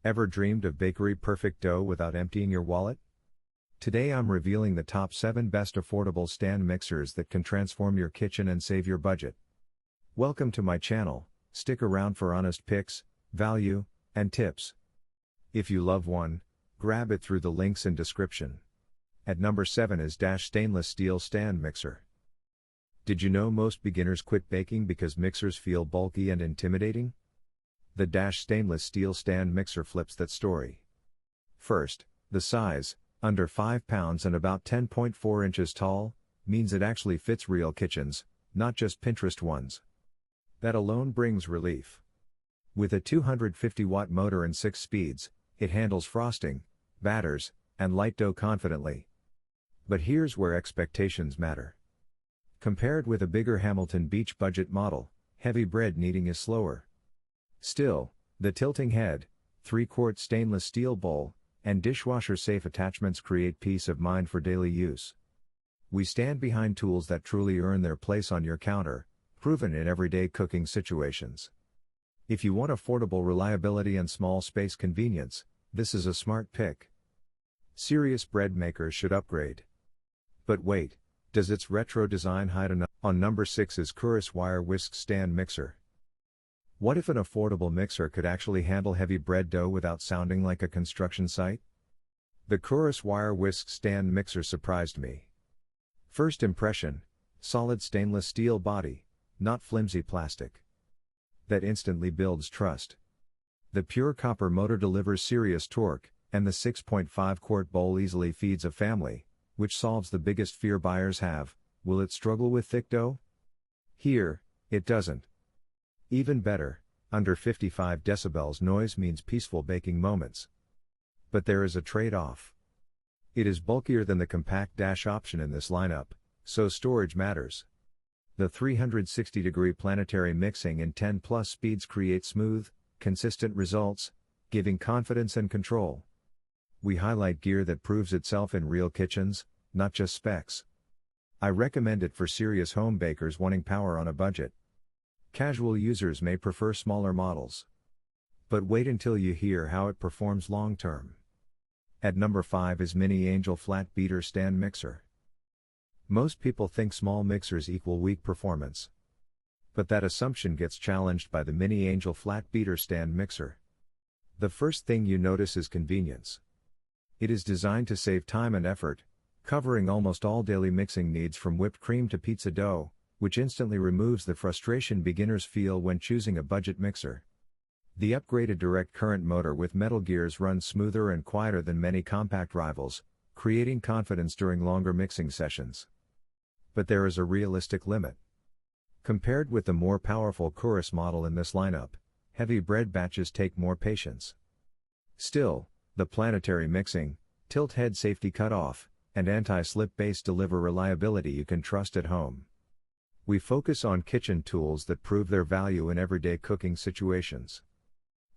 Ever dreamed of bakery perfect dough without emptying your wallet? Today I'm revealing the top 7 best affordable stand mixers that can transform your kitchen and save your budget. Welcome to my channel. Stick around for honest picks, value, and tips. If you love one, grab it through the links in description. At number 7 is Stainless Steel Stand Mixer. Did you know most beginners quit baking because mixers feel bulky and intimidating? The Stainless Steel Stand Mixer flips that story. First, the size, under 5 pounds and about 10.4 inches tall, means it actually fits real kitchens, not just Pinterest ones. That alone brings relief. With a 250-watt motor and 6 speeds, it handles frosting, batters, and light dough confidently. But here's where expectations matter. Compared with a bigger Hamilton Beach budget model, heavy bread kneading is slower. Still, the tilting head, 3-quart stainless steel bowl, and dishwasher-safe attachments create peace of mind for daily use. We stand behind tools that truly earn their place on your counter, proven in everyday cooking situations. If you want affordable reliability and small space convenience, this is a smart pick. Serious bread makers should upgrade. But wait, does its retro design hide enough? On number 6 is Kourice Wire Whisk Stand Mixer. What if an affordable mixer could actually handle heavy bread dough without sounding like a construction site? The Kourice Wire Whisk Stand Mixer surprised me. First impression, solid stainless steel body, not flimsy plastic. That instantly builds trust. The pure copper motor delivers serious torque, and the 6.5-quart bowl easily feeds a family, which solves the biggest fear buyers have: will it struggle with thick dough? Here, it doesn't. Even better, under 55 decibels noise means peaceful baking moments. But there is a trade-off. It is bulkier than the compact option in this lineup, so storage matters. The 360-degree planetary mixing in 10+ speeds creates smooth, consistent results, giving confidence and control. We highlight gear that proves itself in real kitchens, not just specs. I recommend it for serious home bakers wanting power on a budget. Casual users may prefer smaller models. But wait until you hear how it performs long-term. At number 5 is Mini Angel Flat Beater Stand Mixer. Most people think small mixers equal weak performance. But that assumption gets challenged by the Mini Angel Flat Beater Stand Mixer. The first thing you notice is convenience. It is designed to save time and effort, covering almost all daily mixing needs from whipped cream to pizza dough, which instantly removes the frustration beginners feel when choosing a budget mixer. The upgraded direct current motor with metal gears runs smoother and quieter than many compact rivals, creating confidence during longer mixing sessions. But there is a realistic limit. Compared with the more powerful Kourice model in this lineup, heavy bread batches take more patience. Still, the planetary mixing, tilt head safety cutoff, and anti-slip base deliver reliability you can trust at home. We focus on kitchen tools that prove their value in everyday cooking situations.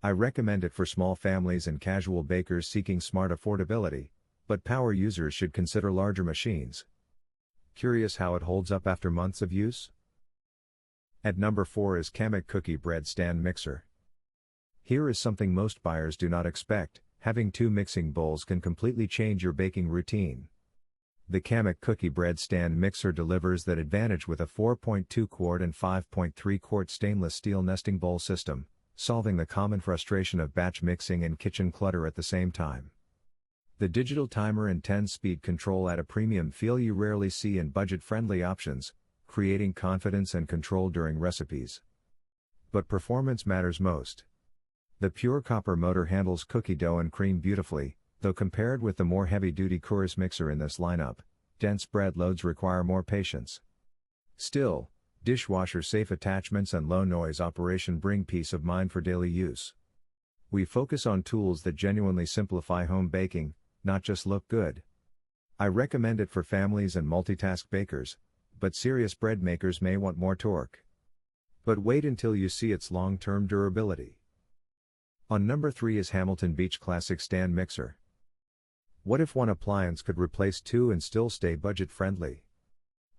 I recommend it for small families and casual bakers seeking smart affordability, but power users should consider larger machines. Curious how it holds up after months of use? At number 4 is Camic Cookie Bread Stand Mixer. Here is something most buyers do not expect: having 2 mixing bowls can completely change your baking routine. The Camic Cookie Bread Stand Mixer delivers that advantage with a 4.2-quart and 5.3-quart stainless steel nesting bowl system, solving the common frustration of batch mixing and kitchen clutter at the same time. The digital timer and 10-speed control add a premium feel you rarely see in budget-friendly options, creating confidence and control during recipes. But performance matters most. The pure copper motor handles cookie dough and cream beautifully, though compared with the more heavy-duty Kourice mixer in this lineup, dense bread loads require more patience. Still, dishwasher-safe attachments and low-noise operation bring peace of mind for daily use. We focus on tools that genuinely simplify home baking, not just look good. I recommend it for families and multitask bakers, but serious bread makers may want more torque. But wait until you see its long-term durability. On number 3 is Hamilton Beach Classic Stand Mixer. What if one appliance could replace 2 and still stay budget-friendly?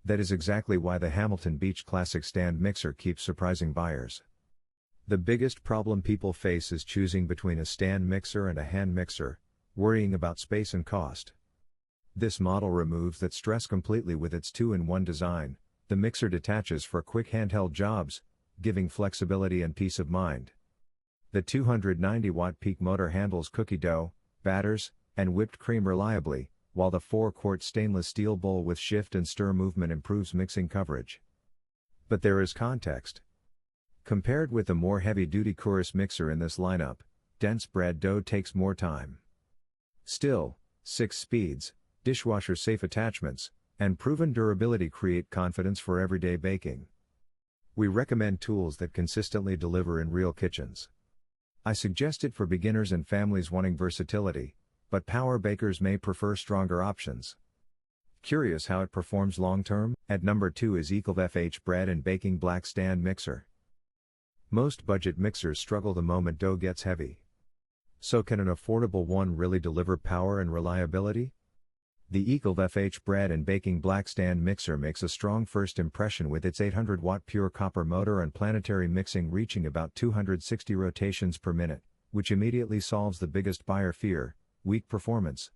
That is exactly why the Hamilton Beach Classic Stand Mixer keeps surprising buyers. The biggest problem people face is choosing between a stand mixer and a hand mixer, worrying about space and cost. This model removes that stress completely with its 2-in-1 design. The mixer detaches for quick handheld jobs, giving flexibility and peace of mind. The 290-watt peak motor handles cookie dough, batters, and whipped cream reliably, while the 4-quart stainless steel bowl with shift and stir movement improves mixing coverage. But there is context. Compared with the more heavy-duty Kourice mixer in this lineup, dense bread dough takes more time. Still, 6 speeds, dishwasher-safe attachments, and proven durability create confidence for everyday baking. We recommend tools that consistently deliver in real kitchens. I suggest it for beginners and families wanting versatility, but power bakers may prefer stronger options. Curious how it performs long-term? At number 2 is EQTLVFH Bread and Baking Black Stand Mixer. Most budget mixers struggle the moment dough gets heavy. So can an affordable one really deliver power and reliability? The EQTLVFH Bread and Baking Black Stand Mixer makes a strong first impression with its 800-watt pure copper motor and planetary mixing reaching about 260 rotations per minute, which immediately solves the biggest buyer fear: weak performance.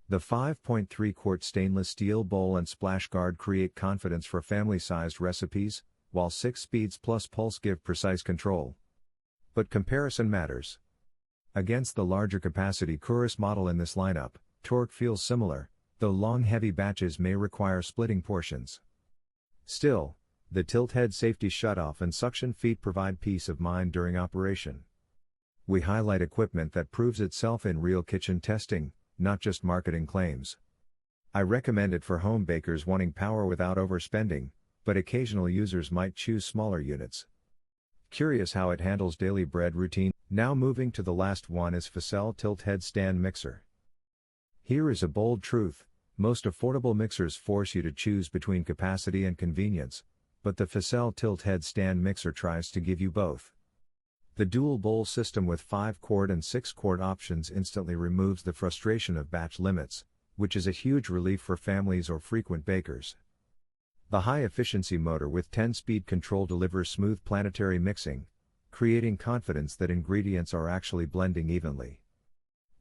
The 5.3-quart stainless steel bowl and splash guard create confidence for family-sized recipes, while 6 speeds plus pulse give precise control. But comparison matters. Against the larger capacity Kourice model in this lineup, torque feels similar, though long heavy batches may require splitting portions. Still, the tilt head safety shutoff and suction feet provide peace of mind during operation. We highlight equipment that proves itself in real kitchen testing, not just marketing claims. I recommend it for home bakers wanting power without overspending, but occasional users might choose smaller units. Curious how it handles daily bread routine? Now moving to the last one is Facelle Tilt Head Stand Mixer. Here is a bold truth: most affordable mixers force you to choose between capacity and convenience, but the Facelle Tilt Head Stand Mixer tries to give you both. The dual bowl system with 5-quart and 6-quart options instantly removes the frustration of batch limits, which is a huge relief for families or frequent bakers. The high-efficiency motor with 10-speed control delivers smooth planetary mixing, creating confidence that ingredients are actually blending evenly.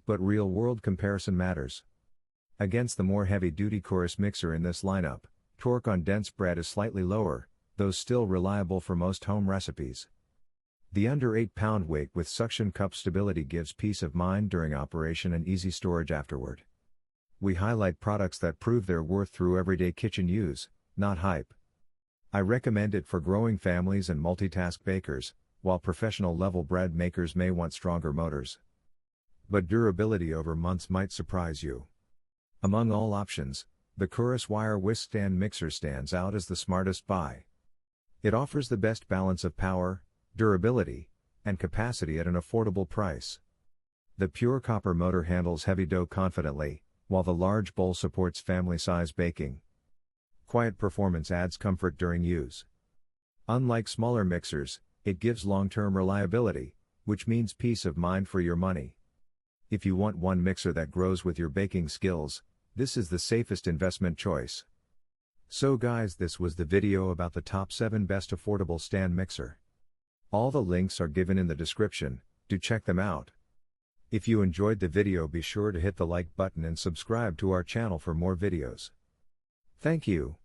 But real-world comparison matters. Against the more heavy-duty Kourice mixer in this lineup, torque on dense bread is slightly lower, though still reliable for most home recipes. The under 8-pound weight with suction cup stability gives peace of mind during operation and easy storage afterward. We highlight products that prove their worth through everyday kitchen use, not hype. I recommend it for growing families and multitask bakers, while professional-level bread makers may want stronger motors. But durability over months might surprise you. Among all options, the Kourice Wire Whisk Stand Mixer stands out as the smartest buy. It offers the best balance of power, durability, and capacity at an affordable price. The pure copper motor handles heavy dough confidently, while the large bowl supports family-size baking. Quiet performance adds comfort during use. Unlike smaller mixers, it gives long-term reliability, which means peace of mind for your money. If you want one mixer that grows with your baking skills, this is the safest investment choice. So guys, this was the video about the top 7 best affordable stand mixer. All the links are given in the description, do check them out. If you enjoyed the video, be sure to hit the like button and subscribe to our channel for more videos. Thank you.